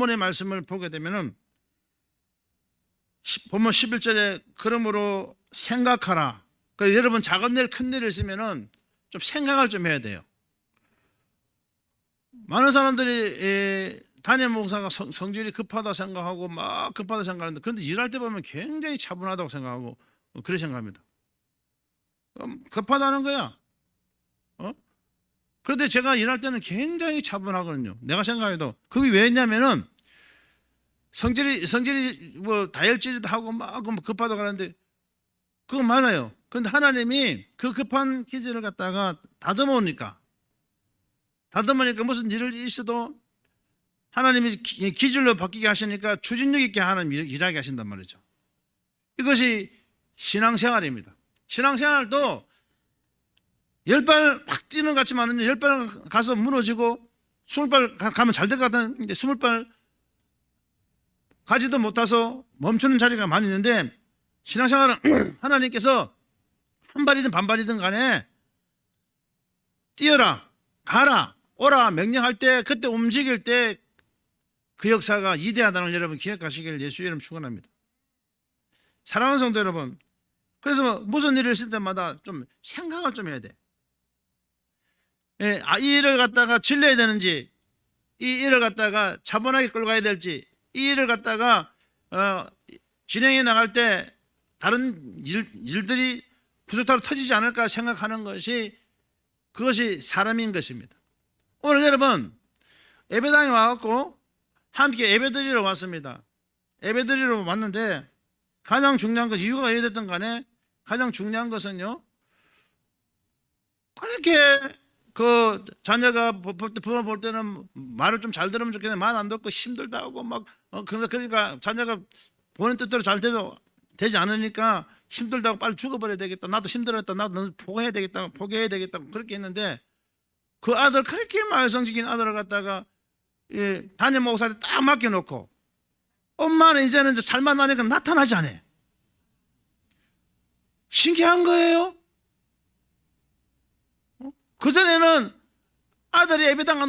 본문의 말씀을 보게 되면은 본문 11절에 그러므로 생각하라. 그러니까 여러분 작은 일 큰 일이 있으면은 좀 생각을 좀 해야 돼요. 많은 사람들이 담임 목사가 성질이 급하다 생각하고 막 급하다 생각하는데, 그런데 일할 때 보면 굉장히 차분하다고 생각하고 그렇게 생각합니다. 급하다는 거야. 그런데 제가 일할 때는 굉장히 차분하거든요. 내가 생각해도. 그게 왜냐면은 성질이 뭐 다혈질이도 하고 막 급하다고 하는데 그건 맞아요. 그런데 하나님이 그 급한 기질을 갖다가 다듬으니까 무슨 일을 있어도 하나님이 기질로 바뀌게 하시니까 추진력 있게 하나님 일하게 하신단 말이죠. 이것이 신앙생활입니다. 신앙생활도 10발 확 뛰는 것 같지만은 10발 가서 무너지고 20발 가면 잘 될 것 같은데 20발 가지도 못해서 멈추는 자리가 많이 있는데, 신앙생활은 하나님께서 한 발이든 반발이든 간에 뛰어라, 가라, 오라 명령할 때, 그때 움직일 때 그 역사가 위대하다는 걸 여러분 기억하시길 예수의 이름 축원합니다. 사랑하는 성도 여러분, 그래서 무슨 일을 있을 때마다 좀 생각을 좀 해야 돼. 이 일을 갖다가 질러야 되는지, 이 일을 갖다가 차분하게 끌고 가야 될지, 이 일을 갖다가 진행해 나갈 때 다른 일들이 부족하로 터지지 않을까 생각하는 것이, 그것이 사람인 것입니다. 오늘 여러분 예배당에 와갖고 함께 예배드리러 왔습니다. 예배드리러 왔는데 가장 중요한 것, 이유가 왜 됐든 간에 가장 중요한 것은요, 그렇게 그 자녀가 부모 볼 때는 말을 좀 잘 들으면 좋겠는데 말 안 듣고 힘들다 하고 막 그러니까 자녀가 본인 뜻대로 잘 되지 않으니까 힘들다고 빨리 죽어버려야 되겠다, 나도 힘들었다, 나도 포기해야 되겠다 그렇게 했는데, 그 아들 그렇게 말썽지긴 아들을 갖다가 담임 목사한테 딱 맡겨놓고 엄마는 이제는 살만 나니까 나타나지 않아. 신기한 거예요. 그전에는 아들이 예배당 안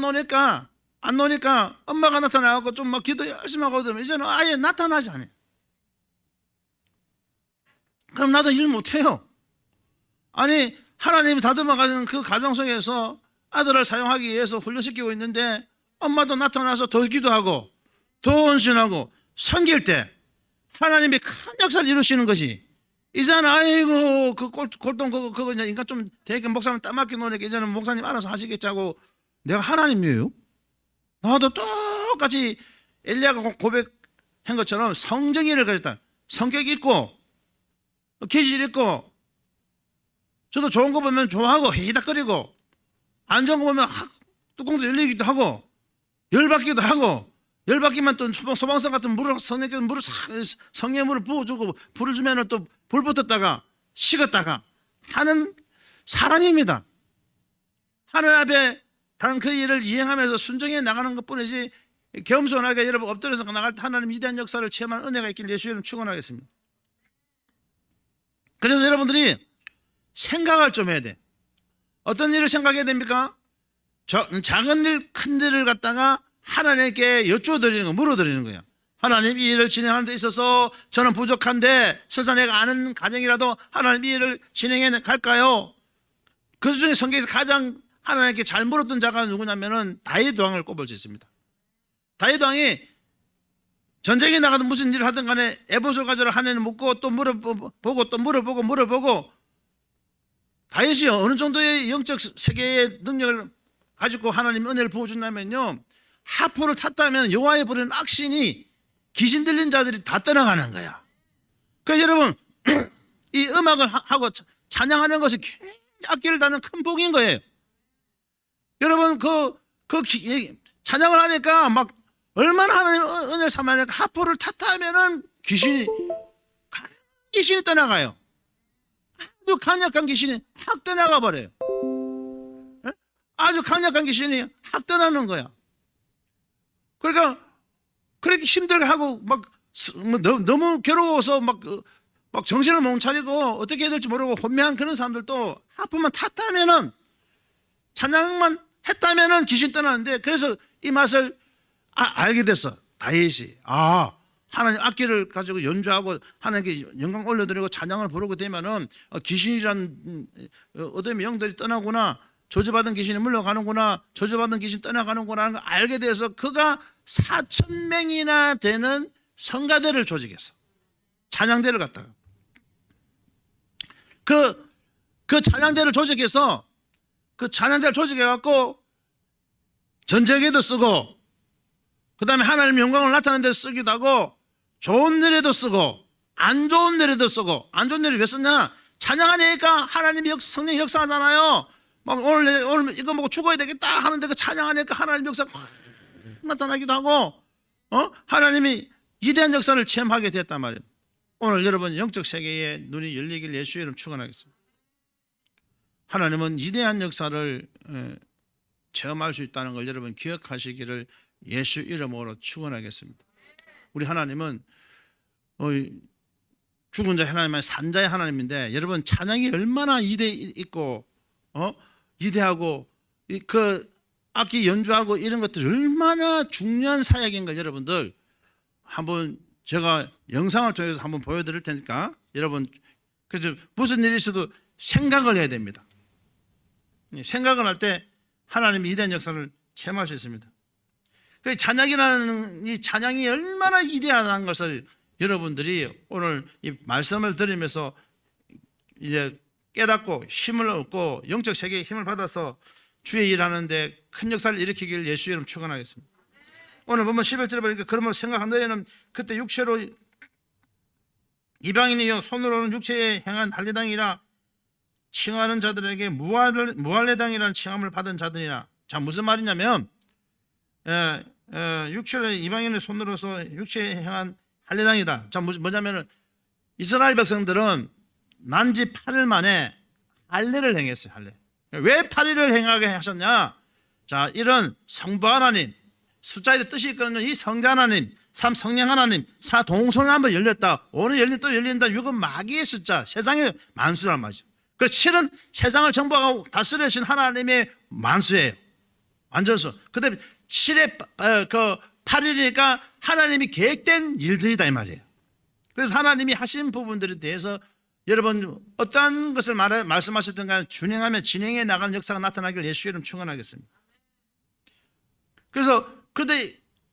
노니까 엄마가 나타나고 좀 막 기도 열심히 하고 그러면 이제는 아예 나타나지 않아. 그럼 나도 일 못해요. 아니, 하나님이 다듬어가는 그 가정 속에서 아들을 사용하기 위해서 훈련시키고 있는데 엄마도 나타나서 더 기도하고 더 헌신하고 섬길 때 하나님이 큰 역사를 이루시는 것이, 이제는 아이고 그 골동 그거 이제 인간 좀 되게 목사님 딱 맡겨 놓으니까 이제는 목사님 알아서 하시겠지 하고, 내가 하나님이에요? 나도 똑같이 엘리야가 고백한 것처럼 성정의를 가졌다. 성격 있고 기질 있고, 저도 좋은 거 보면 좋아하고 히히닥거리고, 안 좋은 거 보면 뚜껑도 열리기도 하고 열받기도 하고, 열받기만 또 소방서 같은 물을 성령의 물을 부어주고 불을 주면 또 불 붙었다가 식었다가 하는 사람입니다. 하나님 앞에 단 그 일을 이행하면서 순종해 나가는 것뿐이지, 겸손하게 여러분 엎드려서 나갈 때 하나님 위대한 역사를 체험하는 은혜가 있길 예수의 이름 축원하겠습니다. 그래서 여러분들이 생각을 좀 해야 돼. 어떤 일을 생각해야 됩니까? 작은 일, 큰 일을 갖다가 하나님께 여쭈어드리는 거, 물어드리는 거예요. 하나님, 이 일을 진행하는 데 있어서 저는 부족한데 설사 내가 아는 가정이라도 하나님 이 일을 진행해 갈까요? 그 중에 성경에서 가장 하나님께 잘 물었던 자가 누구냐면은 다윗 왕을 꼽을 수 있습니다. 다윗 왕이 전쟁에 나가든 무슨 일을 하든 간에 에봇을 가져라 하나님 묻고 또 물어보고 또 물어보고 다윗이 어느 정도의 영적 세계의 능력을 가지고 하나님 은혜를 부어준다면요, 하포를 탔다면 여호와의 부르는 악신이 귀신 들린 자들이 다 떠나가는 거야. 그러니까 여러분 이 음악을 하고 찬양하는 것이 굉장히 악기를 다는 큰 복인 거예요. 여러분 찬양을 하니까 막 얼마나 하나님 은혜 삼으니까 하포를 탔다면은 귀신이 떠나가요. 아주 강력한 귀신이 확 떠나가 버려요. 아주 강력한 귀신이 확 떠나는 거야. 그러니까 그렇게 힘들게 하고 막 너무 괴로워서 막 정신을 못 차리고 어떻게 해야 될지 모르고 혼미한 그런 사람들도 하프만 탔다면은, 찬양만 했다면은 귀신 떠나는데, 그래서 이 맛을 알게 됐어. 다윗이 하나님 악기를 가지고 연주하고 하나님께 영광 올려드리고 찬양을 부르고 되면은 귀신이란 어둠의 영들이 떠나구나, 저주받은 귀신이 물러가는구나, 저주받은 귀신 떠나가는구나 하는 걸 알게 돼서 그가 4,000명이나 되는 성가대를 조직했어. 찬양대를 갖다가 그 찬양대를 조직해서 그 찬양대를 조직해갖고 전쟁에도 쓰고, 그 다음에 하나님 영광을 나타내는 데 쓰기도 하고, 좋은 일에도 쓰고 안 좋은 일에도 쓰고. 안 좋은 일을 왜 썼냐? 찬양하니까 하나님이 성령 역사하잖아요. 막 오늘 이거 먹고 죽어야 되겠다 하는데 그 찬양하니까 하나님 역사가 나타나기도 하고, 하나님이 위대한 역사를 체험하게 됐단 말이에요. 오늘 여러분 영적 세계에 눈이 열리길 예수의 이름 축원하겠습니다. 하나님은 위대한 역사를 체험할 수 있다는 걸 여러분 기억하시기를 예수 이름으로 축원하겠습니다. 우리 하나님은 죽은 자 하나님은 산자의 하나님인데, 여러분 찬양이 얼마나 위대 있고 위대하고 그 악기 연주하고 이런 것들이 얼마나 중요한 사역인 걸 여러분들 한번 제가 영상을 통해서 한번 보여드릴 테니까 여러분, 그래서 무슨 일이 있어도 생각을 해야 됩니다. 생각을 할 때 하나님의 위대한 역사를 체험할 수 있습니다. 그 찬양이라는 이 찬양이 얼마나 위대하다는 것을 여러분들이 오늘 이 말씀을 들으면서 이제 깨닫고 힘을 얻고 영적 세계에 힘을 받아서 주의 일하는데 큰 역사를 일으키기를 예수 이름 축원하겠습니다. 오늘 보면 11절에 보니까 그러면 생각한 너희는 그때 육체로 이방인이요 손으로는 육체에 행한 할례당이라 칭하는 자들에게 무할례당이라는 칭함을 받은 자들이나. 자, 무슨 말이냐면 육체로 이방인의 손으로서 육체에 행한 할례당이다. 자, 뭐냐면은 이스라엘 백성들은 난지 8일 만에 할례를 행했어요. 할례. 왜 8일을 행하게 하셨냐? 자, 이런 성부 하나님, 숫자의 뜻이 이끄는 이 성자 하나님, 삼 성령 하나님, 사 동성을 한번 열렸다. 오늘 열린 또 열린다. 이건 마귀의 숫자, 세상의 만수란 말이죠. 그 실은 세상을 정복하고 다스리신 하나님의 만수예요. 완전수. 그다음에 7의 그 8일이니까 하나님이 계획된 일들이다 이 말이에요. 그래서 하나님이 하신 부분들에 대해서 여러분 어떠한 것을 말씀하셨든 간에 준행하며 진행해 나가는 역사가 나타나길 예수의 이름 축원하겠습니다. 그래서 그런데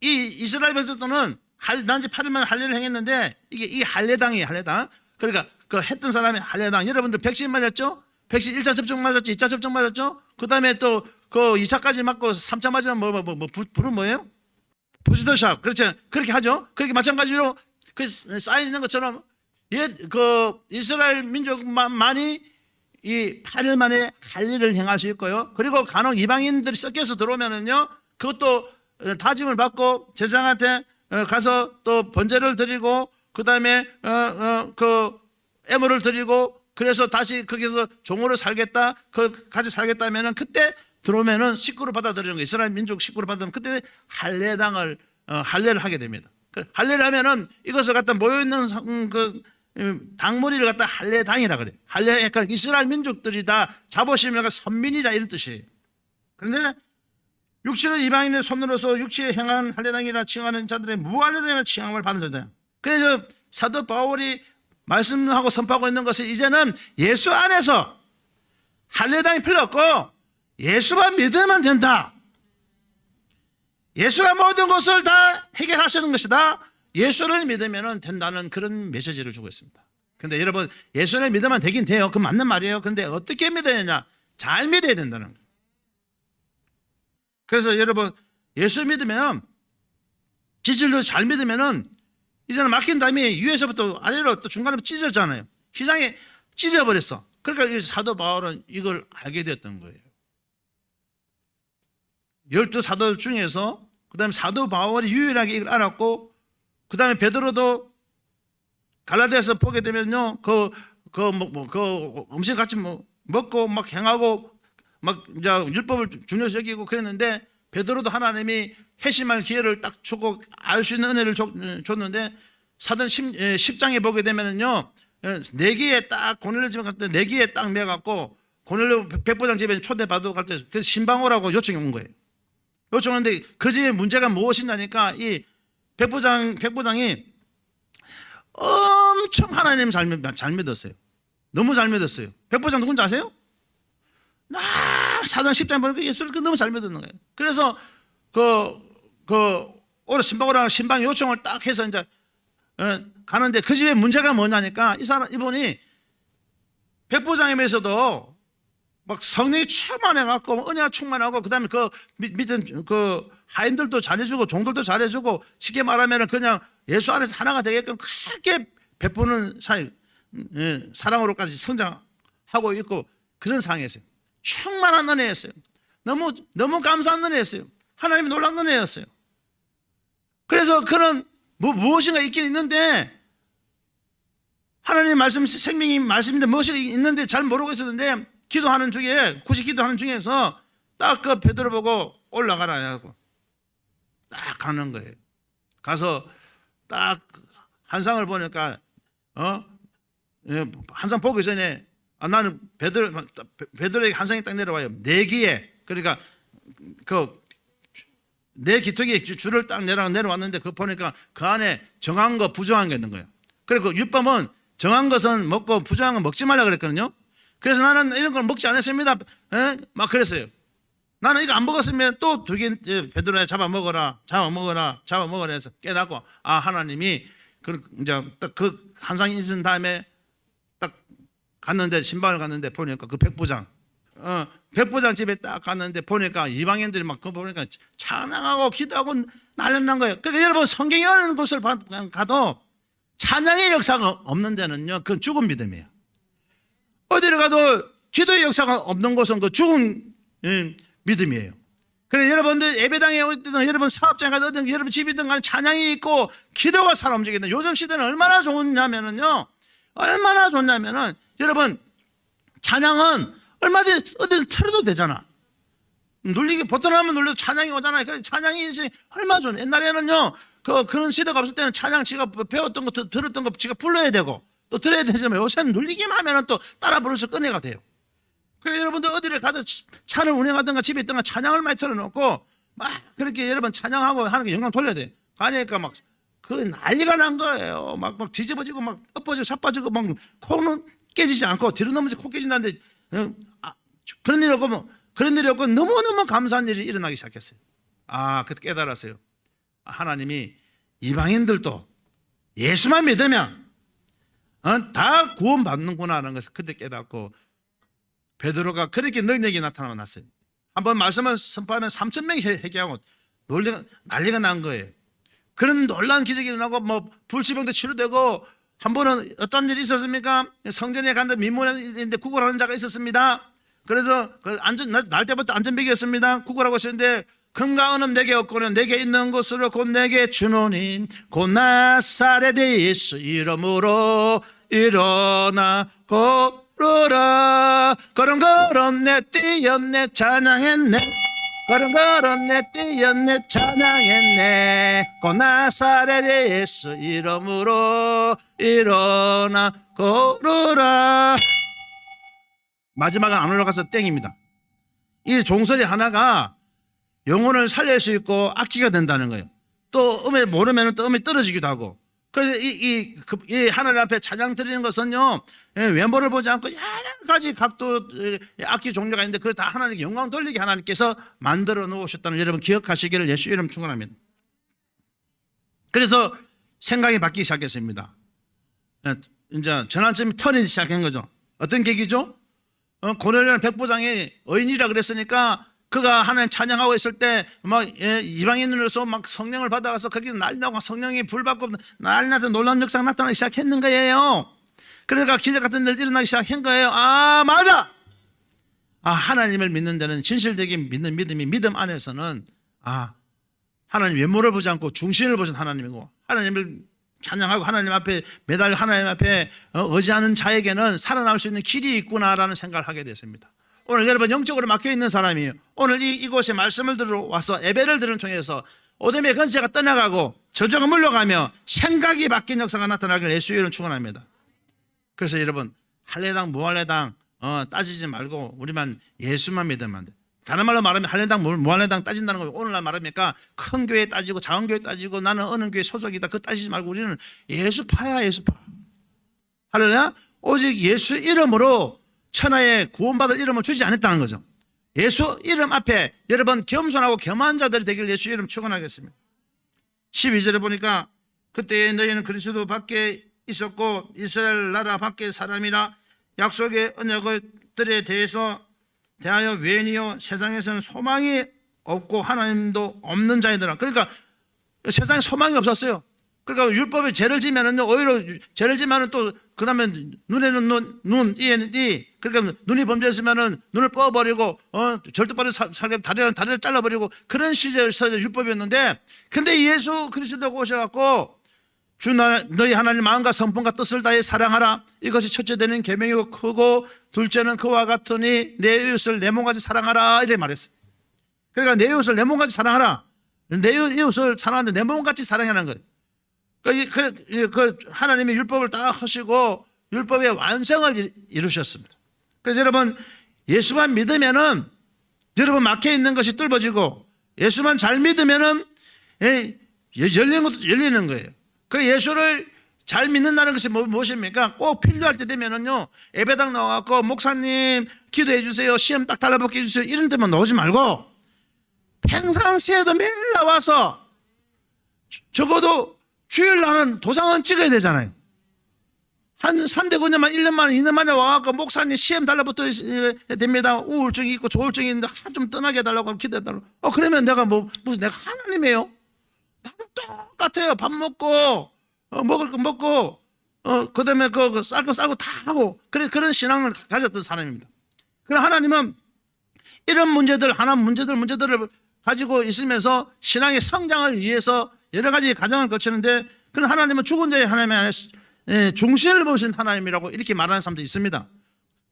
이 이스라엘 백성들은 난지 8일만 할례를 행했는데 이게 이 할례당이에요. 할례당. 그러니까 그 했던 사람이 할례당. 여러분들 백신 맞았죠? 백신 1차 접종 맞았죠? 2차 접종 맞았죠? 그 다음에 또 그 2차까지 맞고 3차 맞으면 불은 뭐예요? 부스터샷. 그렇죠? 그렇게 하죠? 그렇게 마찬가지로 그 사인 있는 것처럼 그 이스라엘 민족만이 이 8일 만에 할례를 행할 수 있고요. 그리고 간혹 이방인들이 섞여서 들어오면은요, 그것도 다짐을 받고 제사장한테 가서 또 번제를 드리고 그 다음에 그 애물을 드리고 그래서 다시 거기서 종으로 살겠다, 같이 살겠다면은 그때 들어오면은 식구로 받아들이는 거, 이스라엘 민족 식구로 받으면 그때 할례당을 할례를 하게 됩니다. 할례를 하면은 이것을 갖다 모여 있는 그 당무리를 갖다 할례당이라 그래. 할례, 그러니까 이스라엘 민족들이 다 자부심이라 선민이라 이런 뜻이에요. 그런데 육체는 이방인의 손으로서 육체에 행한 할례당이라 칭하는 자들의 무할례당이라 칭함을 받는 자다. 그래서 사도 바울이 말씀하고 선포하고 있는 것은 이제는 예수 안에서 할례당이 필요 없고 예수만 믿으면 된다. 예수가 모든 것을 다 해결하시는 것이다. 예수를 믿으면 된다는 그런 메시지를 주고 있습니다. 그런데 여러분 예수를 믿으면 되긴 돼요. 그 맞는 말이에요. 그런데 어떻게 믿어야 되냐? 잘 믿어야 된다는 거예요. 그래서 여러분 예수 믿으면 지질로 잘 믿으면은 이제는 막힌 다음에 위에서부터 아래로 또 중간에 찢어졌잖아요. 휘장이 찢어버렸어. 그러니까 이 사도 바울은 이걸 알게 되었던 거예요. 12사도 중에서 그 다음에 사도 바울이 유일하게 이걸 알았고 그 다음에 베드로도 갈라디아서 보게 되면요 그 음식 같이 먹고 막 행하고 막 이제 율법을 중요시 여기고 그랬는데 베드로도 하나님이 회심할 기회를 딱 주고 알 수 있는 은혜를 줬는데 사도행 10장에 보게 되면은요 4개에 딱 고넬료 집에 갔을 때 4개에 딱 매갖고 고넬료 백부장 집에 초대받고 갈 때 그래서 신방오라고 요청이 온 거예요. 요청하는데 그 집에 문제가 무엇이냐니까 이 백부장이 엄청 하나님 잘 믿었어요. 너무 잘 믿었어요. 백부장 누군지 아세요? 사도행 10장에 보니까 예수를 너무 잘 믿었는 거예요. 그래서 오늘 신방 요청을 딱 해서 이제 가는데 그 집에 문제가 뭐냐니까 이분이 백부장임에서도 막 성령이 충만해갖고 은혜가 충만하고 그다음에 그 밑에 그 하인들도 잘해주고 종들도 잘해주고 쉽게 말하면 그냥 예수 안에서 하나가 되게끔 크게 베푸는 사랑으로까지 성장하고 있고 그런 상황이었어요. 충만한 은혜였어요. 너무 감사한 은혜였어요. 하나님이 놀란 은혜였어요. 그래서 그는 무엇인가 있긴 있는데 하나님 말씀 생명이 말씀인데 무엇이 있는데 잘 모르고 있었는데 기도하는 중에 기도하는 중에서 딱 그 베드로 보고 올라가라 하고 딱 가는 거예요. 가서 딱 한상을 보니까 한상 보기 전에 나는 베드로에게 한상이 딱 내려와요. 네 개에 그러니까 내 기특에 줄을 딱 내려왔는데 그거 보니까 그 안에 정한 거 부정한 게 있는 거예요. 그리고 율법은 정한 것은 먹고 부정한 건 먹지 말라 그랬거든요. 그래서 나는 이런 걸 먹지 않았습니다. 막 그랬어요. 나는 이거 안 먹었으면 또 두 개 베드로야 잡아먹어라 해서 깨닫고 하나님이 이제 딱 그 한상이 있은 다음에 딱 갔는데 신방을 갔는데 보니까 그 백부장 집에 딱 갔는데 보니까 이방인들이 막 그거 보니까 찬양하고 기도하고 난리난 거예요. 그러니까 여러분 성경이 어느 곳을 가도 찬양의 역사가 없는 데는요 그건 죽은 믿음이에요. 어디를 가도 기도의 역사가 없는 곳은 그 죽은 믿음이에요. 그래서 여러분들 예배당에 어디든 여러분 사업장에 가든 여러분 집이든 간에 찬양이 있고 기도가 살아 움직이는 요즘 시대는 얼마나 좋냐면은요 여러분 찬양은 얼마든지 어디든 틀어도 되잖아. 눌리게 버튼하면 눌려도 찬양이 오잖아요. 그래서 찬양이 얼마나 좋네. 옛날에는요 그런 시대가 없을 때는 찬양 지가 배웠던 거 들었던 거 지가 불러야 되고 또 들어야 되지만 요새는 눌리기만 하면 또 따라 부를 수 끄내가 돼요. 그래서 여러분들 어디를 가도 차를 운행하든가 집에 있든가 찬양을 많이 틀어놓고 막 그렇게 여러분 찬양하고 하는 게 영광 돌려야 돼. 가니까 막 그 난리가 난 거예요. 막 뒤집어지고 막 엎어지고 자빠지고 막 코는 깨지지 않고 뒤로 넘어지고 코 깨진다는데 그런 일이 없고 너무너무 감사한 일이 일어나기 시작했어요. 그때 깨달았어요. 하나님이 이방인들도 예수만 믿으면 다 구원받는구나 하는 것을 그때 깨닫고 베드로가 그렇게 능력이 나타났어요. 한번 말씀을 선포하면 3,000명이 회개하고 난리가 난 거예요. 그런 놀라운 기적이 일어나고 뭐 불치병도 치료되고 한 번은 어떤 일이 있었습니까? 성전에 갔는데 민문인데 구걸하는 자가 있었습니다. 그래서 날 때부터 안전병이었습니다. 구걸하고 있었는데 금과 은은 내게 없고는 내게 있는 것으로 곧 내게 주노니 곧 나사렛 예수 이름으로 일어나 걸어라. 걸음걸었네 뛰었네 찬양했네 걸음걸었네 뛰었네 찬양했네 곧 나사렛 예수 이름으로 일어나 걸어라. 마지막은 안 올라가서 땡입니다. 이 종소리 하나가 영혼을 살릴 수 있고 악기가 된다는 거예요. 또 음에 모르면 또 음이 떨어지기도 하고. 그래서 이 하나님 앞에 찬양 드리는 것은요 외모를 보지 않고 여러 가지 각도 악기 종류가 있는데 그걸 다 하나님께 영광 돌리게 하나님께서 만들어 놓으셨다는 여러분 기억하시기를 예수 이름 축원합니다. 그래서 생각이 바뀌기 시작했습니다. 이제 전환점이 턴이 시작한 거죠. 어떤 계기죠? 고넬료는 백부장이 의인이라 그랬으니까 그가 하나님 찬양하고 있을 때 막 이방인으로서 막 성령을 받아가서 거기 난리나고 성령이 불받고 난리나서 놀라운 역사가 나타나기 시작했는 거예요. 그러니까 기적 같은 일 일어나기 시작한 거예요. 맞아. 하나님을 믿는 데는 진실되게 믿는 믿음이 믿음 안에서는 하나님 외모를 보지 않고 중심을 보신 하나님이고 하나님을 찬양하고 하나님 앞에 매달려 하나님 앞에 의지하는 자에게는 살아남을 수 있는 길이 있구나라는 생각을 하게 됐습니다. 오늘 여러분 영적으로 막혀있는 사람이에요. 오늘 이곳에 말씀을 들어와서 예배를 들은 통해서 어둠의 권세가 떠나가고 저주가 물러가며 생각이 바뀐 역사가 나타나길 예수의 이름으로 축원합니다. 그래서 여러분 할례당 무할례당 따지지 말고 우리만 예수만 믿으면 안 돼. 다른 말로 말하면 한래당 무한래당 따진다는 거예요. 오늘날 말합니까? 큰 교회 따지고 작은 교회 따지고 나는 어느 교회 소속이다 그거 따지지 말고 우리는 예수파야, 예수파. 할렐루야. 오직 예수 이름으로 천하에 구원받을 이름을 주지 않았다는 거죠. 예수 이름 앞에 여러분 겸손하고 겸한 자들이 되길 예수 이름 축원하겠습니다. 12절에 보니까 그때 너희는 그리스도 밖에 있었고 이스라엘 나라 밖에 사람이라 약속의 언약들에 대하여 외인이요 세상에서는 소망이 없고 하나님도 없는 자이더라. 그러니까 세상에 소망이 없었어요. 그러니까 율법에 죄를 지면은요, 오히려 죄를 지면은 또 그 다음에 눈에는 눈, 이에는 이. 그러니까 눈이 범죄했으면은 눈을 뻗어버리고 절도발을 살게 다리를 잘라버리고 그런 시절에서 율법이었는데, 근데 예수 그리스도가 오셔갖고 주 너희 하나님 마음과 성품과 뜻을 다해 사랑하라. 이것이 첫째 되는 계명이고 크고 둘째는 그와 같으니 내 이웃을 내 몸같이 사랑하라. 이렇게 말했어요. 그러니까 내 이웃을 내 몸같이 사랑하라. 내 이웃을 사랑하는데 내 몸같이 사랑하는 거예요. 그 하나님이 율법을 다 하시고 율법의 완성을 이루셨습니다. 그래서 여러분 예수만 믿으면은 여러분 막혀 있는 것이 뚫어지고 예수만 잘 믿으면은 열리는 것도 열리는 거예요. 그래서 예수를 잘 믿는다는 것이 무엇입니까? 꼭 필요할 때 되면은요 예배당 나와갖고 목사님 기도해 주세요, 시험 딱 달라붙게 해주세요 이런 데만 나오지 말고 평상시에도 매일 나와서 적어도 주일 날은 도장은 찍어야 되잖아요. 한 3대 9년만 1년 만에 2년 만에 와갖고 목사님 시험 달라붙어 됩니다. 우울증이 있고 조울증이 있는데 좀 떠나게 해달라고 하면 기도해달라고. 그러면 내가 무슨 내가 하나님이에요? 나도 똑같아요. 밥 먹고 먹을 거 먹고 그 다음에 쌀 거 싸고 다 하고 그런 신앙을 가졌던 사람입니다. 그럼 하나님은 이런 문제들을 가지고 있으면서 신앙의 성장을 위해서 여러 가지 과정을 거치는데, 그런 하나님은 죽은 자의 하나님 안에 중신을 보신 하나님이라고 이렇게 말하는 사람도 있습니다.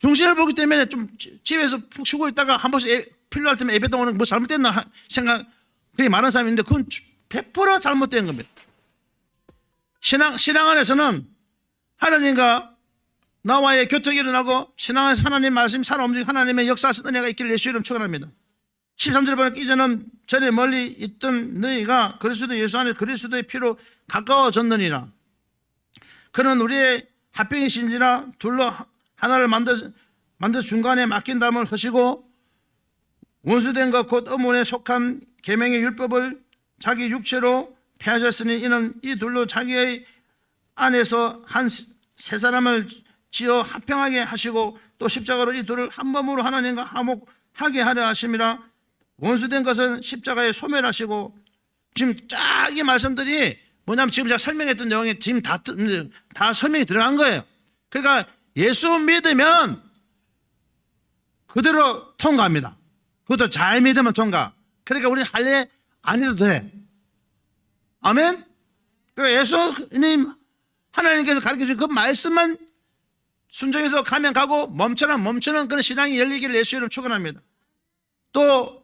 중신을 보기 때문에 좀 집에서 푹 쉬고 있다가 한 번씩 필요할 때면 예배당 오는 뭐 잘못됐나 생각 그렇게 말하는 사람이 있는데 그건 100% 잘못된 겁니다. 신앙 안에서는 하나님과 나와의 교통이 일어나고 신앙 안에서 하나님 말씀 살아 움직이는 하나님의 역사하신 은혜가 있기를 예수 이름 축원합니다. 13절에 보니까 이제는 전에 멀리 있던 너희가 그리스도 예수 안에 그리스도의 피로 가까워졌느니라. 그는 우리의 합병이신지라 둘로 하나를 만들 중간에 맡긴 담을 하시고 원수된 것 곧 음원에 속한 계명의 율법을 자기 육체로 폐하셨으니 이는 이 둘로 자기의 안에서 한 세 사람을 지어 합병하게 하시고 또 십자가로 이 둘을 한 몸으로 하나님과 화목하게 하려 하심이라. 원수된 것은 십자가에 소멸하시고, 지금 쫙 이 말씀들이 뭐냐면 지금 제가 설명했던 내용이 지금 다 설명이 들어간 거예요. 그러니까 예수 믿으면 그대로 통과합니다. 그것도 잘 믿으면 통과. 그러니까 우리는 할례 안 해도 돼. 아멘? 그러니까 예수님 하나님께서 가르쳐주신 그 말씀만 순종해서 가면 가고 멈추는 그런 신앙이 열리기를 예수 이름 축원합니다. 또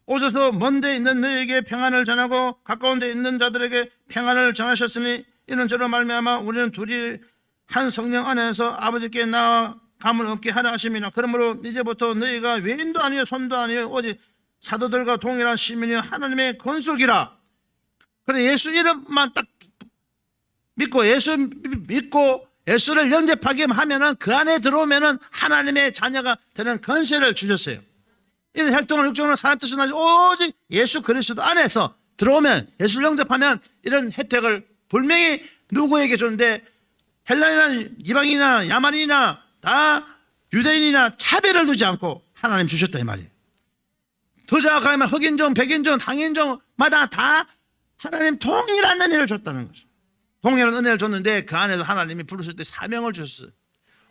오셔서 먼 데 있는 너희에게 평안을 전하고 가까운 데 있는 자들에게 평안을 전하셨으니 이는 저로 말미암아 우리는 둘이 한 성령 안에서 아버지께 나아감을 얻게 하려 하심이나. 그러므로 이제부터 너희가 외인도 아니요 손도 아니요 오직 사도들과 동일한 시민이요 하나님의 권속이라. 그래 예수 이름만 딱 믿고 예수를 영접하게 하면은 그 안에 들어오면은 하나님의 자녀가 되는 권세를 주셨어요. 이런 혈통을 육정으로 사람 뜻을 나지 오직 예수 그리스도 안에서 들어오면, 예수를 영접하면 이런 혜택을 분명히 누구에게 줬는데, 헬라인이나 이방인이나 야만인이나 다 유대인이나 차별을 두지 않고 하나님 주셨다 이 말이에요. 더 정확하면 흑인종, 백인종, 당인종마다 다 하나님 동일한 은혜를 줬다는 거죠. 동일한 은혜를 줬는데 그 안에서 하나님이 부르실 때 사명을 주셨어요.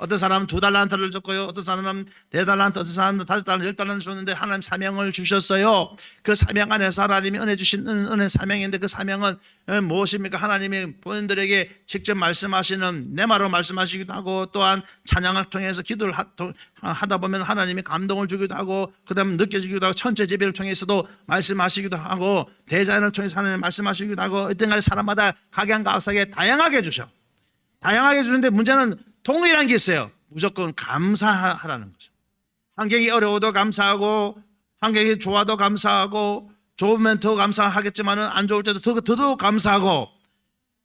어떤 사람은 2달란트를 줬고요, 어떤 사람은 4달란트, 어떤 사람은 5달란트, 10달란트 줬는데 하나님 사명을 주셨어요. 그 사명 안에서 하나님이 은혜 주신 은혜 사명인데, 그 사명은 무엇입니까? 하나님이 본인들에게 직접 말씀하시는 내마로 말씀하시기도 하고, 또한 찬양을 통해서 기도를 하다 보면 하나님이 감동을 주기도 하고, 그 다음에 느껴지기도 하고, 천체제비를 통해서도 말씀하시기도 하고, 대자연을 통해서 하나님 말씀하시기도 하고, 어떤 간에 사람마다 각양각색에 다양하게 주셔. 다양하게 주는데 문제는 동일한 게 있어요. 무조건 감사하라는 거죠. 환경이 어려워도 감사하고, 환경이 좋아도 감사하고 좋으면 더 감사하겠지만은 안 좋을 때도 더더욱 감사하고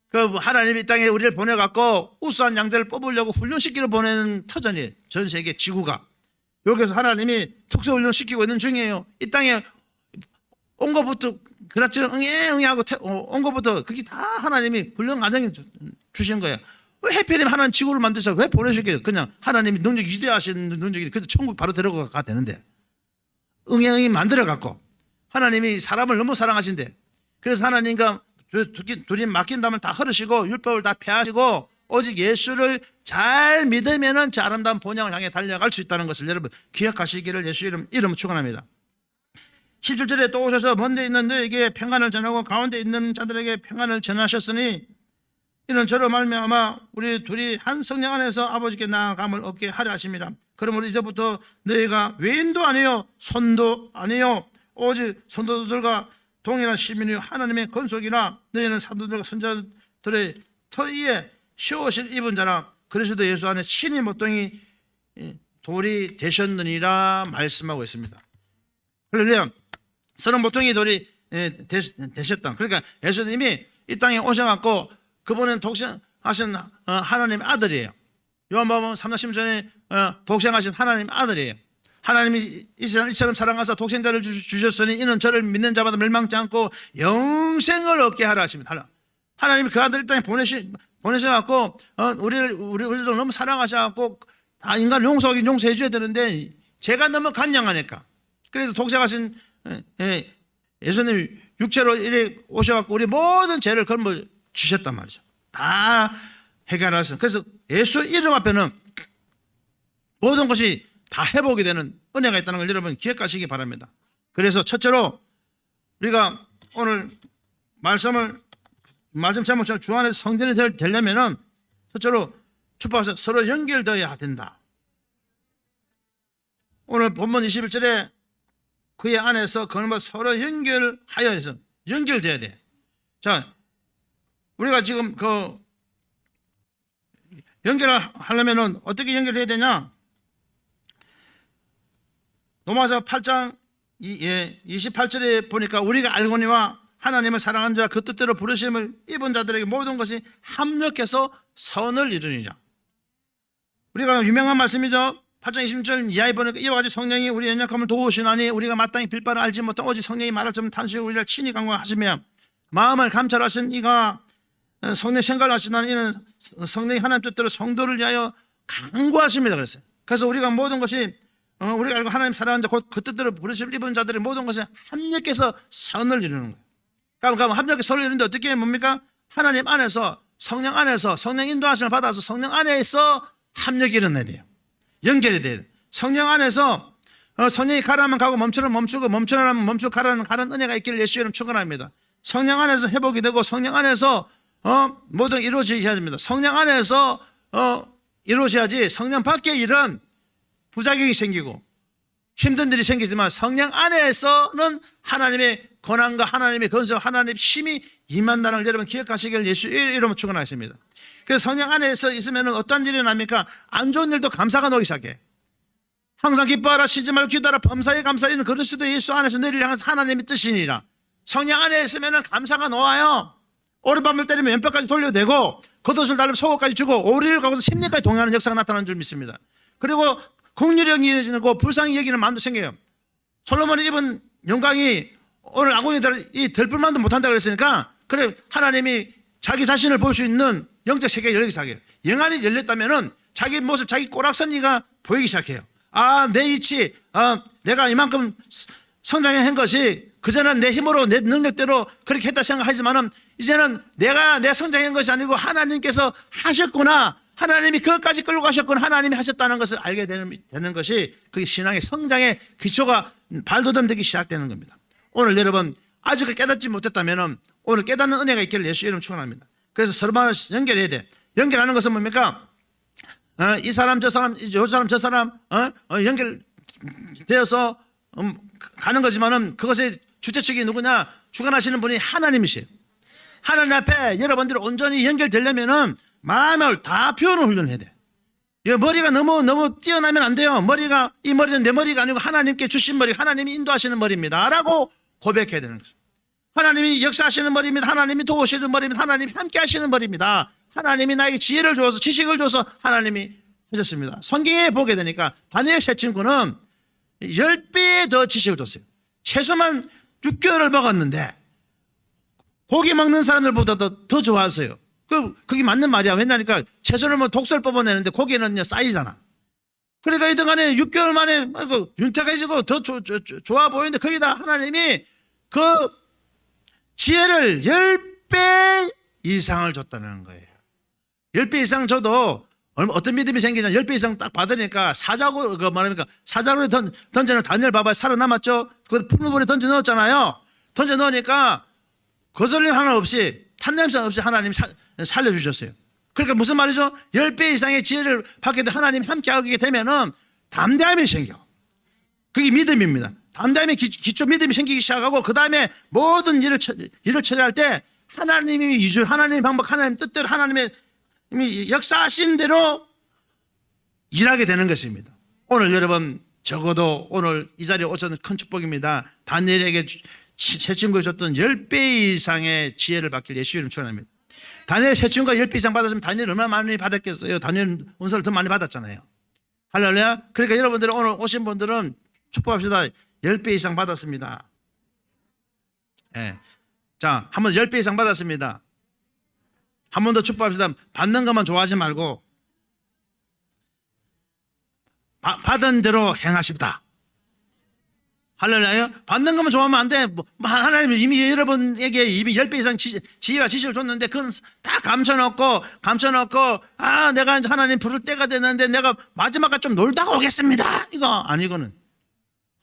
그 하나님이 이 땅에 우리를 보내갖고 우수한 양들을 뽑으려고 훈련시키러 보내는 터전이에요. 전 세계 지구가. 여기서 하나님이 특수훈련 시키고 있는 중이에요. 이 땅에 온 것부터 그렇지 응애응애하고 온 것부터 그게 다 하나님이 훈련 과정에 주신 거예요. 왜 하필이면 하나님 지구를 만드셔 왜 보내시게요? 그냥 하나님이 능력이 위대하신 능력이 그래서 천국 바로 들어가 되는데 응애응애 만들어갖고 하나님이 사람을 너무 사랑하신대. 그래서 하나님과 둘이 맡긴다면 다 흐르시고 율법을 다 폐하시고 오직 예수를 잘 믿으면은 저 아름다운 본향을 향해 달려갈 수 있다는 것을 여러분 기억하시기를 예수 이름으로 축원합니다. 17절에 또 오셔서 먼데 있는 너에게 평안을 전하고 가운데 있는 자들에게 평안을 전하셨으니 이는 저로 말미암아 우리 둘이 한 성령 안에서 아버지께 나아감을 얻게 하려 하심이라. 그러므로 이제부터 너희가 외인도 아니요 손도 아니요 오직 선도들과 동일한 시민이요 하나님의 건속이나 너희는 사도들과 선자들의 터위에 쉬옷을 입은 자라. 그리스도 예수 안에 신이 모퉁이 돌이 되셨느니라 말씀하고 있습니다. 할렐루야. 서로 모퉁이 돌이 되셨다. 그러니까 예수님이 이 땅에 오셔갖고 그분은 독생하신 하나님의 아들이에요. 요한복음 3장 10절에 독생하신 하나님의 아들이에요. 하나님이 이처럼 사랑하사 독생자를 주셨으니 이는 저를 믿는 자마다 멸망치 않고 영생을 얻게 하라 하십니다. 하나님이 그 아들을 땅에 보내셔갖고 우리를 너무 사랑하셔갖고 다 인간 용서해 줘야 되는데 제가 너무 간량하니까 그래서 독생하신 예수님 육체로 이래 오셔갖고 우리 모든 죄를 걸어 주셨단 말이죠. 다 해결하셨어요. 그래서 예수 이름 앞에는 모든 것이 다 회복이 되는 은혜가 있다는 걸 여러분 기억하시기 바랍니다. 그래서 첫째로 우리가 오늘 말씀 제목처럼 주 안에서 성전이 되려면은 첫째로 주파서 서로 연결되어야 된다. 오늘 본문 21절에 그의 안에서 그놈과 서로 연결하여 해서 연결돼야 돼. 자, 우리가 지금 그 연결을 하려면은 어떻게 연결해야 되냐? 로마서 8장 28절에 보니까 우리가 알거니와 하나님을 사랑한 자 그 뜻대로 부르심을 입은 자들에게 모든 것이 합력해서 선을 이루니라. 우리가 유명한 말씀이죠. 8장 26절 이하에 보니까 이와 같이 성령이 우리 연약함을 도우시나니 우리가 마땅히 빌바를 알지 못한 오직 성령이 말할 점 탄식을 우리를 친히 강구하시며 마음을 감찰하신 이가 성령 생각을 하시나니 이는 성령이 하나님 뜻대로 성도를 위하여 강구하십니다. 그랬어요. 그래서 우리가 모든 것이 우리가 알고 하나님 사랑하는 자 곧 그 뜻대로 부르심을 입은 자들의 모든 것에 합력해서 선을 이루는 거예요. 그럼 합력해서 선을 이루는데 어떻게 뭡니까? 하나님 안에서 성령 안에서 성령 인도하심을 받아서 성령 안에서 합력이 일어나야 돼요. 연결이 돼요. 성령 안에서 성령이 가라면 가고 멈추면 멈추고 멈추라면 멈추고 가라는 은혜가 있기를 예수 이름 축원합니다. 성령 안에서 회복이 되고 성령 안에서 모든 이루어져야 됩니다. 성령 안에서 이루어져야지 성령 밖의 일은 부작용이 생기고 힘든 일이 생기지만 성령 안에서는 하나님의 권한과 하나님의 건설, 하나님의 힘이 임한다는 걸 여러분 기억하시길 예수 이름으로 축원하십니다. 그래서 성령 안에서 있으면 어떤 일이 납니까? 안 좋은 일도 감사가 나오기 시작해. 항상 기뻐하라, 쉬지 말고 기도하라, 범사에 감사하는 그리스도 예수 안에서 너희를 향해서 하나님의 뜻이니라. 성령 안에 있으면 감사가 놓아요. 오른밤을 때리면 왼팔까지 돌려대고 겉옷을 달면 속옷까지 주고 오리를 가고서 심리까지 동의하는 역사가 나타나는 줄 믿습니다. 그리고 긍휼히 여기고 불쌍히 여기는 마음도 생겨요. 솔로몬이 입은 영광이 오늘 아궁이들 이 덜뿔만도 못한다 그랬으니까 그래 하나님이 자기 자신을 볼 수 있는 영적 세계가 열리기 시작해요. 영안이 열렸다면은 자기 모습, 자기 꼬락선이가 보이기 시작해요. 아, 내 이치, 내가 이만큼 성장한 것이 그전엔 내 힘으로 내 능력대로 그렇게 했다 생각하지만은 이제는 내가 내 성장한 것이 아니고 하나님께서 하셨구나. 하나님이 그것까지 끌고 가셨구나. 하나님이 하셨다는 것을 알게 되는 것이 그게 신앙의 성장의 기초가 발돋움되기 시작되는 겁니다. 오늘 여러분 아직 깨닫지 못했다면 오늘 깨닫는 은혜가 있기를 예수 이름 축원합니다. 그래서 서로만 연결해야 돼. 연결하는 것은 뭡니까? 이 사람 저 사람 요 사람 저 사람 연결되어서 가는 거지만은 그것의 주체측이 누구냐? 주관하시는 분이 하나님이세요. 하나님 앞에 여러분들이 온전히 연결되려면은 마음을 다 표현을 훈련해야 돼. 이 머리가 너무 뛰어나면 안 돼요. 이 머리는 내 머리가 아니고 하나님께 주신 머리, 하나님이 인도하시는 머리입니다 라고 고백해야 되는 거죠. 하나님이 역사하시는 머리입니다. 하나님이 도우시는 머리입니다. 하나님이 함께 하시는 머리입니다. 하나님이 나에게 지혜를 줘서, 지식을 줘서 하나님이 하셨습니다. 성경에 보게 되니까 다니엘 세 친구는 10배의 더 지식을 줬어요. 최소만 6개월을 먹었는데 고기 먹는 사람들보다도 더 좋았어요. 그게 맞는 말이야. 왜냐니까 채소를 뭐 독소를 뽑아내는데 고기는 쌓이잖아. 그러니까 이든 간에 6개월 만에 윤택해지고 더 좋아 보이는데 거기다 하나님이 그 지혜를 10배 이상을 줬다는 거예요. 10배 이상 줘도 어떤 믿음이 생기냐. 10배 이상 딱 받으니까 사자고, 사자고에 던져놓은 다니엘 봐봐요. 살아남았죠? 그 푸른 물에 던져 넣었잖아요. 던져 넣으니까 거슬림 하나 없이, 탄냄새 없이 하나님 살려주셨어요. 그러니까 무슨 말이죠? 10배 이상의 지혜를 받게 돼 하나님 함께 하게 되면은 담대함이 생겨. 그게 믿음입니다. 담대함이 기초 믿음이 생기기 시작하고 그 다음에 모든 일을 처리할 때 하나님이 위주, 하나님의 방법, 하나님 뜻대로 하나님의 역사하신 대로 일하게 되는 것입니다. 오늘 여러분 적어도 오늘 이 자리에 오셔서 큰 축복입니다. 다니엘에게 세 친구가 줬던 10배 이상의 지혜를 받길 예수 이름 축원합니다. 다니엘 세 친구가 10배 이상 받았으면 다니엘 얼마나 많이 받았겠어요? 다니엘 은사를 더 많이 받았잖아요. 할렐루야. 그러니까 여러분들 오늘 오신 분들은 축복합시다. 10배 이상 받았습니다. 예. 자, 한 번 10배 이상 받았습니다. 한 번 더 축복합시다. 받는 것만 좋아하지 말고 받은 대로 행하십니다. 할렐루야. 받는 것만 좋아하면 안 돼. 하나님은 이미 여러분에게 이미 10배 이상 지혜와 지식을 줬는데 그건 다 감춰놓고 내가 이제 하나님 부를 때가 됐는데 내가 마지막까지 좀 놀다가 오겠습니다. 이거 아니거는.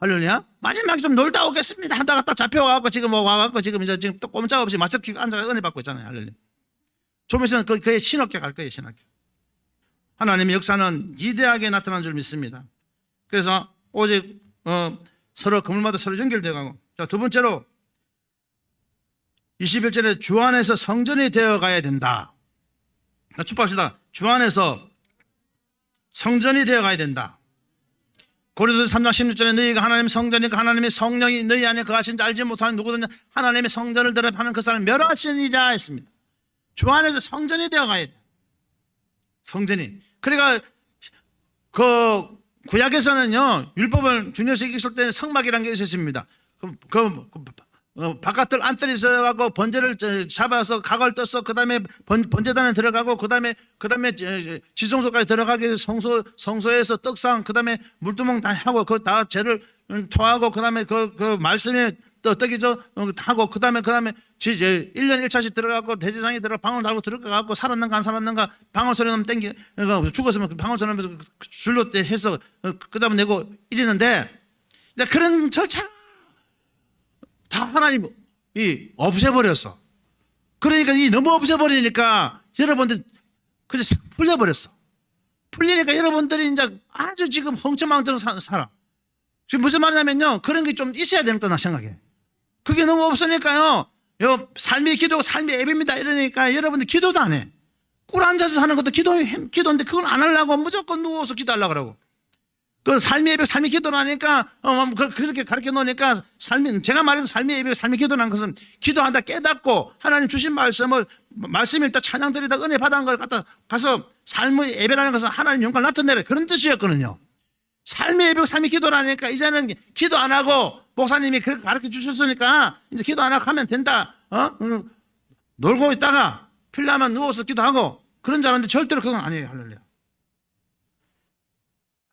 할렐루야. 마지막에 좀 놀다 오겠습니다 하다가 딱 잡혀와갖고 지금 와갖고 지금 또 꼼짝없이 맞춰키고 앉아서 은혜 받고 있잖아요. 할렐루야. 좀 있으면 그의 신학교 갈 거예요. 신학교. 하나님의 역사는 위대하게 나타난 줄 믿습니다. 그래서 오직 서로 건물마다 서로 연결되어 가고. 자, 두 번째로 21절에 주 안에서 성전이 되어 가야 된다. 축복합시다. 주 안에서 성전이 되어 가야 된다. 고린도서 3장 16절에 너희가 하나님의 성전이니까 하나님의 성령이 너희 안에 거하신지 알지 못하는 누구든지 하나님의 성전을 대접하는 그 사람을 멸하시니라 했습니다. 주 안에서 성전이 되어 가야 돼. 성전이. 그러니까 그 구약에서는요, 율법을 준여서 있을 때는 성막이라는 게 있었습니다. 바깥들 안뜰이 있어가고 번제를 잡아서 각을 떠서 그 다음에 번제단에 들어가고 그 다음에 지성소까지 들어가게 성소에서 떡상 그 다음에 물두멍 다 하고 그 다 죄를 토하고 그 다음에 그 말씀에 떡이죠 하고 그 다음에 1년 1차씩 들어가고 대제사장이 들어가 방울 달고 들어가고 살았는가 안 살았는가 방울 소리 나면 땡기 죽었으면 방울 소리 나면서 줄로 해서 그 다음에 내고 이랬는데 그런 절차 다 하나님이 없애버렸어. 그러니까 너무 없애버리니까 여러분들 그래서 풀려버렸어. 풀리니까 여러분들이 이제 아주 지금 헝청망청 살아. 지금 무슨 말이냐면요, 그런 게 좀 있어야 된다 나 생각해. 그게 너무 없으니까요, 삶의 기도가 삶의 앱입니다 이러니까 여러분들 기도도 안 해. 꿀 앉아서 사는 것도 기도인데 그걸 안 하려고 무조건 누워서 기도하려고 그러고. 그 삶의 예배, 삶의 기도를 하니까, 그렇게 가르쳐 놓으니까, 제가 말해서 삶의 예배, 삶의 기도라는 것은 기도한다 깨닫고, 하나님 주신 말씀을 일단 찬양 드리다 은혜 받은 걸 갖다 가서 삶의 예배라는 것은 하나님 영광을 나타내라. 그런 뜻이었거든요. 삶의 예배, 삶의 기도라니까, 이제는 기도 안 하고, 목사님이 그렇게 가르쳐 주셨으니까, 이제 기도 안 하고 하면 된다. 놀고 있다가, 필요하면 누워서 기도하고, 그런 줄 알았는데 절대로 그건 아니에요. 할렐루야.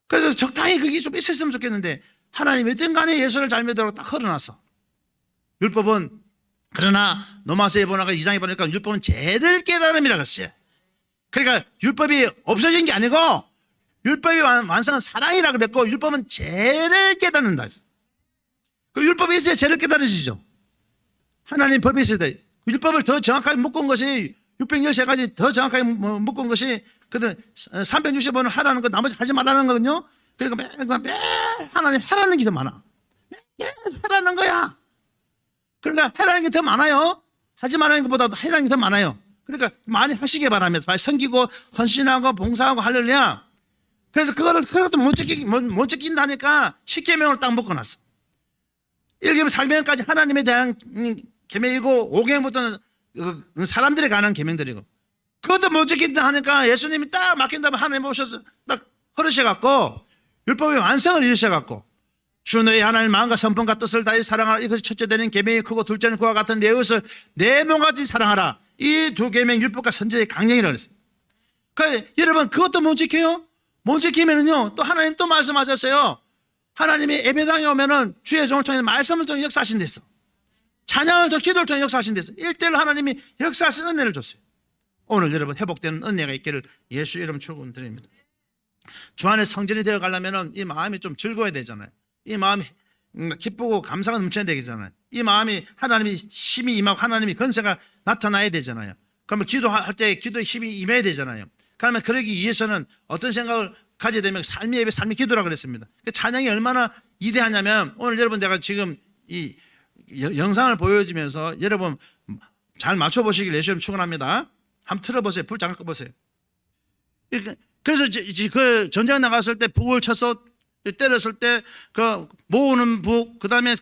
그래서 적당히 그게 좀 있었으면 좋겠는데 하나님이 어떤 간에 예수를 잘 믿으라고 딱 흘러놨어. 율법은 그러나 노마스에 보니까 2장에 보니까 율법은 죄를 깨달음이라고 했어요. 그러니까 율법이 없어진 게 아니고 율법이 완성한 사랑이라고 그랬고 율법은 죄를 깨닫는다. 그 율법이 있어야 죄를 깨달으시죠. 하나님 법이 있어야 돼. 율법을 더 정확하게 묶은 것이 613가지 더 정확하게 묶은 것이 그들 365는 하라는 거 나머지 하지 말라는 거거든요. 그러니까 매일 하나님 하라는 게 더 많아. 매일 하라는 거야. 그러니까 하라는 게 더 많아요. 하지 말라는 것보다 하라는 게 더 많아요. 그러니까 많이 하시기 바랍니다. 많이 섬기고 헌신하고 봉사하고 할렐루야. 그래서 그것도 못 지킨다니까 10계명을 딱 묶어놨어. 1계명 4계명까지 하나님에 대한 계명이고 5계명부터는 사람들에 관한 계명들이고, 그것도 못 지킨다 하니까 예수님이 딱 맡긴다면 하나님 오셔서 딱 흐르셔갖고 율법의 완성을 이루셔갖고, 주 너희 하나님 마음과 선분과 뜻을 다해 사랑하라, 이것이 첫째 되는 계명이 크고 둘째는 그와 같은 내 이웃을 내 몸같이 사랑하라. 이 두 계명 율법과 선지자의 강령이라고 했어요. 그러니까 여러분 그것도 못 지켜요? 못 지키면은요 또 하나님 또 말씀하셨어요. 하나님이 예배당에 오면은 주의 종을 통해 말씀을 통해 역사하신 데서, 찬양을 통해 기도를 통해 역사하신 데서 1대1로 하나님이 역사하신 은혜를 줬어요. 오늘 여러분 회복되는 은혜가 있기를 예수 이름 축원드립니다. 주 안에 성전이 되어 가려면은 이 마음이 좀 즐거워야 되잖아요. 이 마음이 기쁘고 감사가 넘쳐야 되잖아요. 이 마음이 하나님이 힘이 임하고 하나님이 건세가 나타나야 되잖아요. 그러면 기도할 때 기도의 힘이 임해야 되잖아요. 그러면 그러기 위해서는 어떤 생각을 가져야 되면 삶의 예배, 삶의 기도라 그랬습니다. 찬양이 얼마나 위대하냐면, 오늘 여러분 내가 지금 이 영상을 보여주면서 여러분 잘 맞춰보시길 예수님 축원합니다. 한번 틀어보세요. 불 잠깐 꺼보세요. 그래서 그 전쟁 나갔을 때 북을 쳐서 때렸을 때 그 모으는 북, 그다음에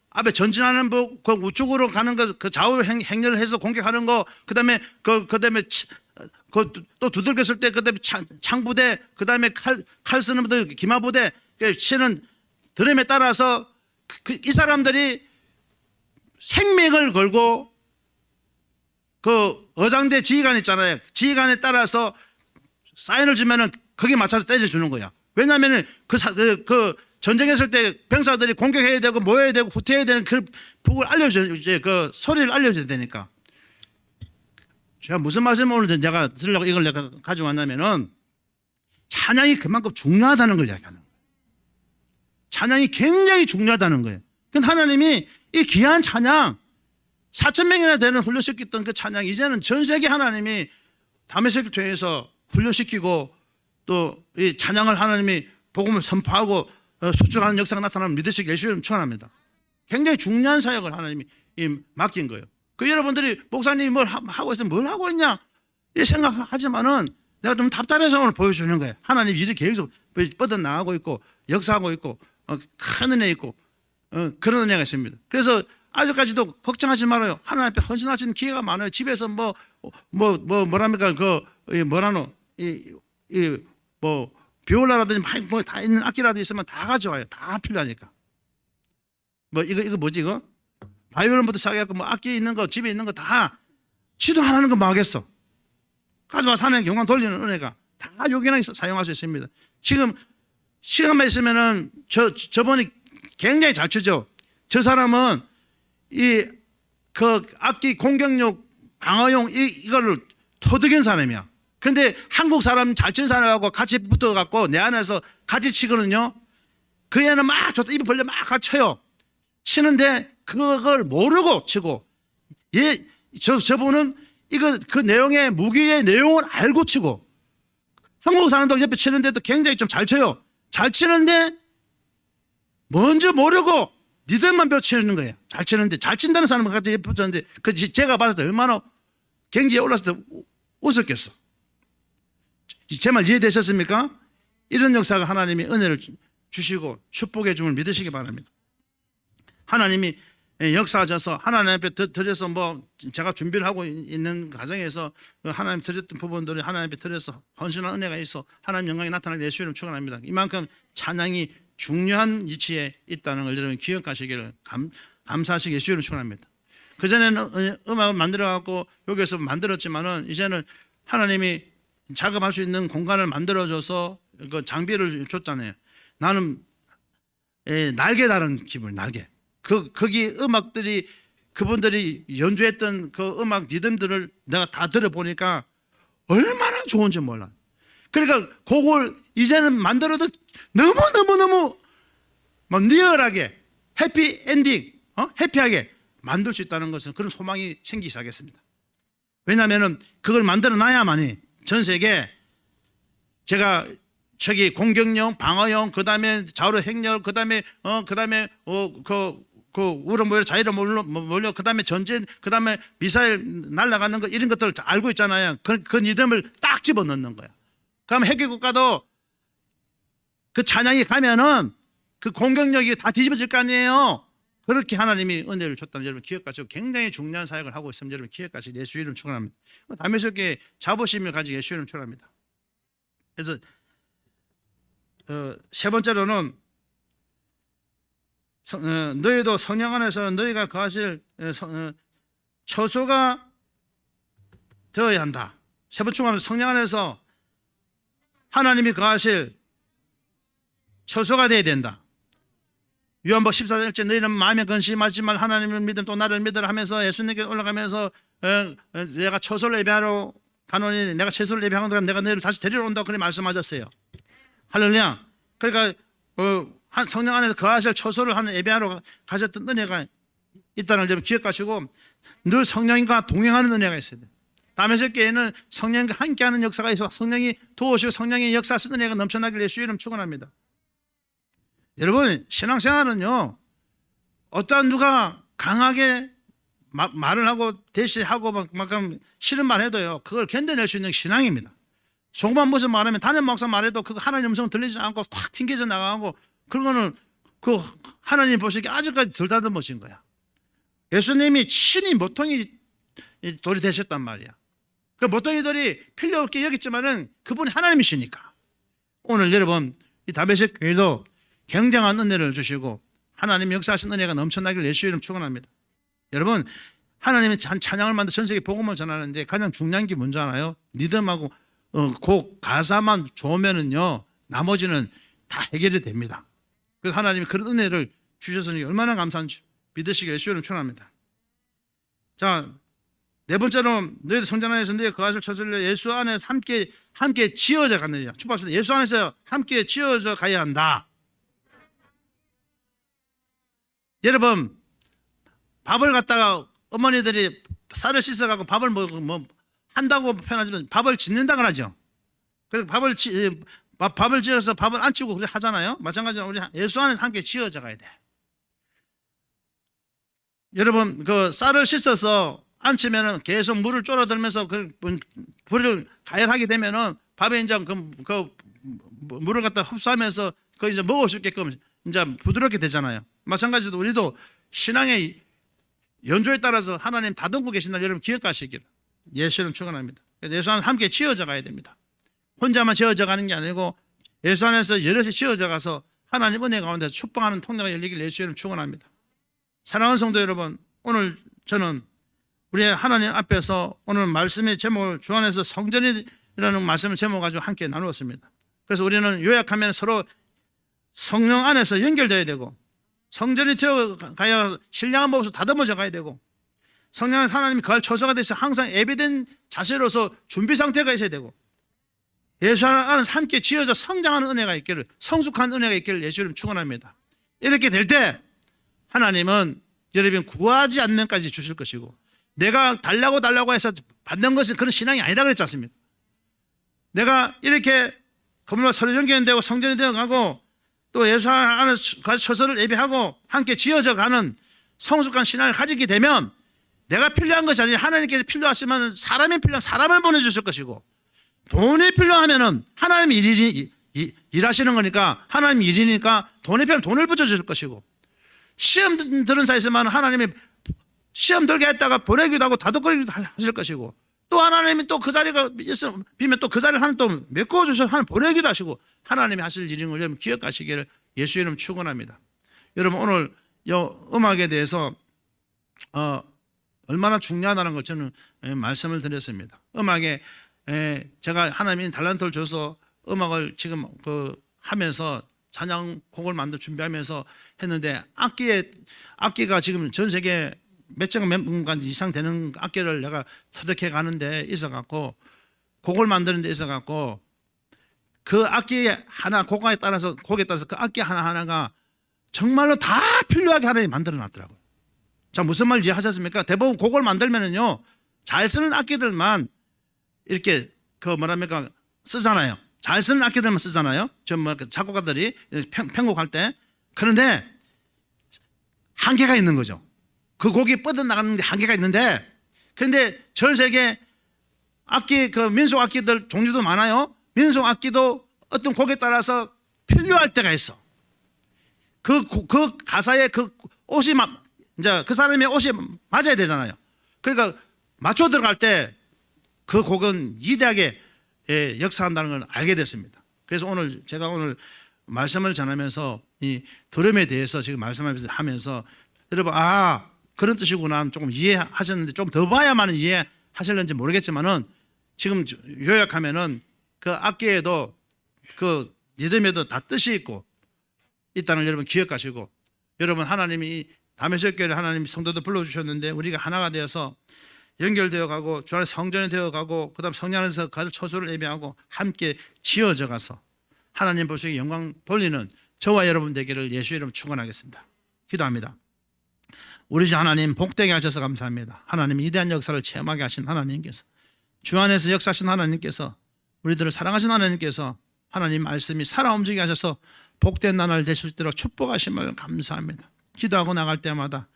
앞에 전진하는 북, 그 우측으로 가는 거, 그 좌우 행렬을 해서 공격하는 거, 그다음에 또 두들겼을 때 그다음에 창부대, 그다음에 칼 쓰는 부대, 기마부대, 치는 드럼에 따라서 이 사람들이 생명을 걸고 그 어장대 지휘관 있잖아요. 지휘관에 따라서 사인을 주면은 거기에 맞춰서 때려주는 거야. 왜냐하면 그 전쟁했을 때 병사들이 공격해야 되고 모여야 되고 후퇴해야 되는 그 북을 이제 그 소리를 알려줘야 되니까. 제가 무슨 말씀을 오늘 내가 들으려고 이걸 내가 가져왔냐면은 찬양이 그만큼 중요하다는 걸 이야기하는 거예요. 찬양이 굉장히 중요하다는 거예요. 근데 하나님이 이 귀한 찬양 4,000명이나 되는 훈련시켰던 그 찬양, 이제는 전 세계 하나님이 다메섹을 통해서 훈련시키고 또 이 찬양을 하나님이 복음을 선포하고 수출하는 역사가 나타나면 믿으시기 예수님 축원합니다. 굉장히 중요한 사역을 하나님이 맡긴 거예요. 그 여러분들이 목사님이 뭘 하고 있으면 뭘 하고 있냐 이렇게 생각하지만은 내가 좀 답답해서 오늘 보여주는 거예요. 하나님이 이렇게 계속 뻗어나가고 있고 역사하고 있고 큰 은혜 있고 그런 은혜가 있습니다. 그래서 아직까지도 걱정하지 말아요. 하나님 앞에 헌신할 수 있는 기회가 많아요. 집에서 뭐랍니까 비올라라든지 뭐 다 있는 악기라도 있으면 다 가져와요. 다 필요하니까. 이거 뭐지 이거? 바이올린부터 시작해갖고 뭐 악기 있는 거 집에 있는 거 다 시도 안 하는 거 뭐 하겠어? 가져와 사는 영광 돌리는 은혜가 다 요긴하게 사용할 수 있습니다. 지금 시간만 있으면은 저분이 굉장히 잘 치죠. 저 사람은 그 악기 공격용 방어용 이거를 터득인 사람이야. 그런데 한국 사람 잘 치는 사람하고 같이 붙어갖고 내 안에서 같이 치거든요. 그 애는 막 입을 벌려 막 같이 쳐요. 치는데 그걸 모르고 치고, 저분은 그 내용의 무기의 내용을 알고 치고, 한국 사람도 옆에 치는데도 굉장히 좀 잘 쳐요. 잘 치는데 먼저 모르고 리듬만 배워 치는 거예요. 잘 치는데, 잘 친다는 사람은 같이 옆에 붙었는데 제가 봤을 때 얼마나 경지에 올랐을 때 웃었겠어. 제 말 이해되셨습니까? 이런 역사가 하나님이 은혜를 주시고 축복해 줌을 믿으시기 바랍니다. 하나님이 역사하셔서 하나님 앞에 드려서 제가 준비를 하고 있는 과정에서 하나님 드렸던 부분들을 하나님 앞에 드려서 헌신한 은혜가 있어 하나님 영광이 나타날 예수 이름 축원합니다. 이만큼 찬양이 중요한 위치에 있다는 걸 여러분 기억하시기를 감사하시기 예수 이름 축원합니다. 그전에는 음악을 만들어갖고 여기서 만들었지만은 이제는 하나님이 작업할 수 있는 공간을 만들어줘서 그 장비를 줬잖아요. 나는 날개 다른 기분, 날개. 거기 음악들이 그분들이 연주했던 그 음악 리듬들을 내가 다 들어보니까 얼마나 좋은지 몰라. 그러니까 그걸 이제는 만들어도 너무 막 리얼하게 해피 엔딩, 해피하게 만들 수 있다는 것은 그런 소망이 생기기 시작했습니다. 왜냐하면 그걸 만들어 놔야만이 전 세계 제가 공격용, 방어용, 그다음에 좌우로 행렬, 그다음에 우로 몰려 자유로 몰려, 그다음에 전쟁, 그다음에 미사일 날아가는 거 이런 것들을 다 알고 있잖아요. 그 리듬을 딱 집어넣는 거야. 그럼 핵의 국가도 그 찬양이 가면은 그 공격력이 다 뒤집어질 거 아니에요. 그렇게 하나님이 은혜를 줬다는 여러분 기억하시고 굉장히 중요한 사역을 하고 있으면 여러분 기억하시고 예수 이름 축원합니다. 다메섹에 자부심을 가지고 예수 이름 축원합니다. 그래서 세 번째로는 너희도 성령 안에서 너희가 거하실 처소가 되어야 한다. 세 번 축원하면서 성령 안에서 하나님이 거하실 처소가 되어야 된다. 요한복음 14절째 너희는 마음에 근심하지 말 하나님을 믿음 또 나를 믿으라 하면서 예수님께 올라가면서 내가 처소를 예배하러 가노니 내가 처소를 예배하고 내가 너희를 다시 데리러 온다고 그렇게 말씀하셨어요. 할렐루야. 그러니까 성령 안에서 거하실 처소를 하는 예배하러 가셨던 은혜가 있다는 걸 기억하시고 늘 성령과 동행하는 은혜가 있어야 돼요. 다메섹 교회는 성령과 함께하는 역사가 있어 성령이 도우시고 성령의 역사하시는 은혜가 넘쳐나길 예수 이름 축원합니다. 여러분 신앙생활은요 어떠한 누가 강하게 말을 하고 대시하고 막 싫은 말 해도요 그걸 견뎌낼 수 있는 신앙입니다. 조그만 무슨 말하면 담임 목사 말해도 그거 하나님 음성 들리지 않고 확 튕겨져 나가고 그런 거는 그 하나님 보시기에 아직까지 덜 다듬어진 거야. 예수님이 친히 모퉁이 돌이 되셨단 말이야. 그 모퉁이들이 필요 없게 여겼지만은 그분이 하나님이시니까 오늘 여러분 이 다메섹 교회도 굉장한 은혜를 주시고 하나님의 역사하신 은혜가 넘쳐나길 예수 이름 축원합니다. 여러분 하나님의 찬양을 만들어 전 세계 복음을 전하는데 가장 중요한 게 뭔지 알아요? 리듬하고 곡 가사만 좋으면은요 나머지는 다 해결이 됩니다. 그래서 하나님이 그런 은혜를 주셔서니 얼마나 감사한지 믿으시길 예수 이름 축원합니다. 자, 네 번째로 너희들 성전 안에서 너희 거하실 처소를 예수 안에서 함께 지어져 가느냐. 축복합시다. 예수 안에서 함께 지어져 가야 한다. 여러분 밥을 갖다가 어머니들이 쌀을 씻어갖고 밥을 뭐 한다고 표현하지만 밥을 짓는다 그러죠. 그리고 밥을 지어서 밥을 안 치고 그렇게 하잖아요. 마찬가지로 우리 예수 안에서 함께 지어져 가야 돼. 여러분 그 쌀을 씻어서 안 치면은 계속 물을 졸아들면서 그 불을 가열하게 되면은 밥에 이제 그 물을 갖다 흡수하면서 그 이제 먹을 수 있게끔 이제 부드럽게 되잖아요. 마찬가지로 우리도 신앙의 연조에 따라서 하나님 다듬고 계신다 여러분 기억하시길 예수는 축원합니다. 그래서 예수 안에서 함께 지어져 가야 됩니다. 혼자만 지어져 가는 게 아니고 예수 안에서 여럿이 지어져 가서 하나님 은혜 가운데 축복하는 통로가 열리길 예수는 축원합니다. 사랑하는 성도 여러분, 오늘 저는 우리 하나님 앞에서 오늘 말씀의 제목을 주 안에서 성전이라는 말씀을 제목 가지고 함께 나누었습니다. 그래서 우리는 요약하면 서로 성령 안에서 연결되어야 되고 성전이 되어가야 신령한 법으로 다듬어져 가야 되고 성령 안에서 하나님이 거할 처소가 돼서 항상 예배된 자세로서 준비 상태가 있어야 되고 예수 안에서 함께 지어져 성장하는 은혜가 있기를 성숙한 은혜가 있기를 예수님 축원합니다. 이렇게 될 때 하나님은 여러분 구하지 않는 까지 주실 것이고 내가 달라고 해서 받는 것은 그런 신앙이 아니다 그랬지 않습니까? 내가 이렇게 건물과 서로 연결되고 성전이 되어가고 또 예수 안에서 처소를 예배하고 함께 지어져 가는 성숙한 신앙을 가지게 되면 내가 필요한 것이 아니라 하나님께서 필요하시면 사람이 필요하면 사람을 보내주실 것이고 돈이 필요하면은 하나님이 일하시는 거니까 하나님 일이니까 돈이 필요하면 돈을 붙여줄 것이고 시험 들은 사이에서만 하나님이 시험 들게 했다가 보내기도 하고 다독거리기도 하실 것이고 또 하나님이 또 그 자리가 비면 또 그 자리를 하나님 또 메꿔주셔서 하나님 보내기도 하시고 하나님이 하실 일인 걸 여러분 기억하시기를 예수 이름 축원합니다. 여러분 오늘 이 음악에 대해서 얼마나 중요하다는 걸 저는 말씀을 드렸습니다. 음악에 제가 하나님이 달란트를 줘서 음악을 지금 하면서 찬양곡을 만들 준비하면서 했는데 악기가 지금 전 세계 몇천 명 이상 되는 악기를 내가 터득해 가는데 있어갖고 곡을 만드는 데 있어갖고 그 악기 하나 곡에 따라서 그 악기 하나하나가 정말로 다 필요하게 하나님 만들어 놨더라고요. 자, 무슨 말인지 이해하셨습니까? 대부분 곡을 만들면은요 잘 쓰는 악기들만 이렇게 쓰잖아요. 잘 쓰는 악기들만 쓰잖아요. 작곡가들이 편곡할 때. 그런데 한계가 있는 거죠. 그 곡이 뻗어나가는 데 한계가 있는데 그런데 전 세계 악기 민속 악기들 종류도 많아요. 민속 악기도 어떤 곡에 따라서 필요할 때가 있어. 그 가사에 그 옷이 이제 그 사람의 옷이 맞아야 되잖아요. 그러니까 맞춰 들어갈 때 그 곡은 위대하게 역사한다는 걸 알게 됐습니다. 그래서 오늘 제가 오늘 말씀을 전하면서 이 드럼에 대해서 지금 말씀하면서 여러분 그런 뜻이구나 조금 이해하셨는데 좀 더 봐야만 이해하실는지 모르겠지만은 지금 요약하면은 그 악기에도 그 리듬에도 다 뜻이 있다는 여러분 기억하시고, 여러분 하나님이 다메섹 교회를 하나님이 성도들 불러주셨는데 우리가 하나가 되어서 연결되어 가고 주 안에 성전이 되어 가고 그다음 성령 안에서 가득 처소를 예배하고 함께 지어져 가서 하나님 보시기에 영광 돌리는 저와 여러분 되기를 예수 이름으로 축원하겠습니다. 기도합니다. 우리 주 하나님 복되게 하셔서 감사합니다. 하나님 위대한 역사를 체험하게 하신 하나님께서, 주 안에서 역사하신 하나님께서, 우리들을 사랑하신 하나님께서 하나님 말씀이 살아 움직이게 하셔서 복된 나날 되실 수 있도록 축복하심을 감사합니다. 기도하고 나갈 때마다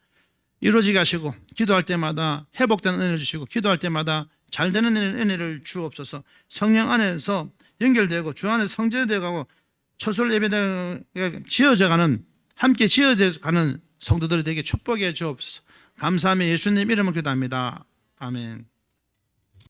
이루어지게 하시고, 기도할 때마다 회복되는 은혜를 주시고, 기도할 때마다 잘 되는 은혜를 주옵소서. 성령 안에서 연결되고 주 안에서 성전되어 가고 처소를 예배되어 지어져가는, 함께 지어져가는 성도들이 되게 축복해 주옵소서. 감사하며 예수님 이름을 기도합니다. 아멘.